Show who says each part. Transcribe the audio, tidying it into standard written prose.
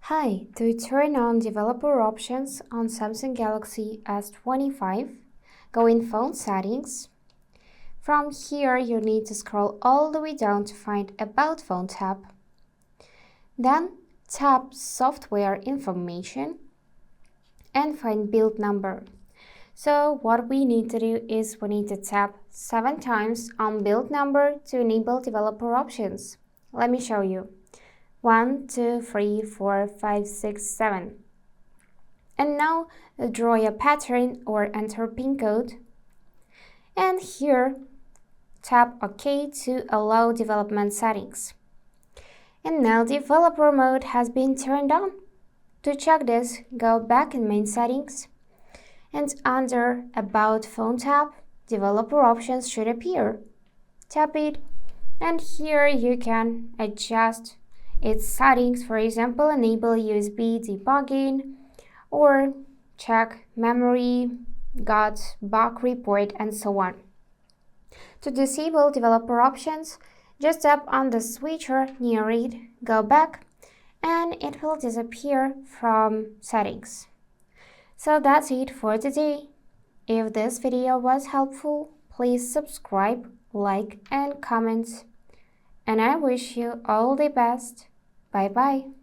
Speaker 1: Hi, to turn on developer options on Samsung Galaxy S25, go in Phone Settings. From here, you need to scroll all the way down to find About Phone tab. Then tap Software Information and find Build Number. So what we need to do is we need to tap 7 times on Build Number to enable developer options. Let me show you. 1, 2, 3, 4, 5, 6, 7. And now draw a pattern or enter PIN code. And here, tap OK to allow development settings. And now developer mode has been turned on. To check this, go back in main settings. And under About Phone tab, developer options should appear. Tap it, and here you can adjust its settings, for example, enable USB debugging or check memory, got bug report, and so on. To disable developer options, just tap on the switcher near it, go back, and it will disappear from settings. So that's it for today. If this video was helpful, please subscribe, like, and comment. And I wish you all the best. Bye bye.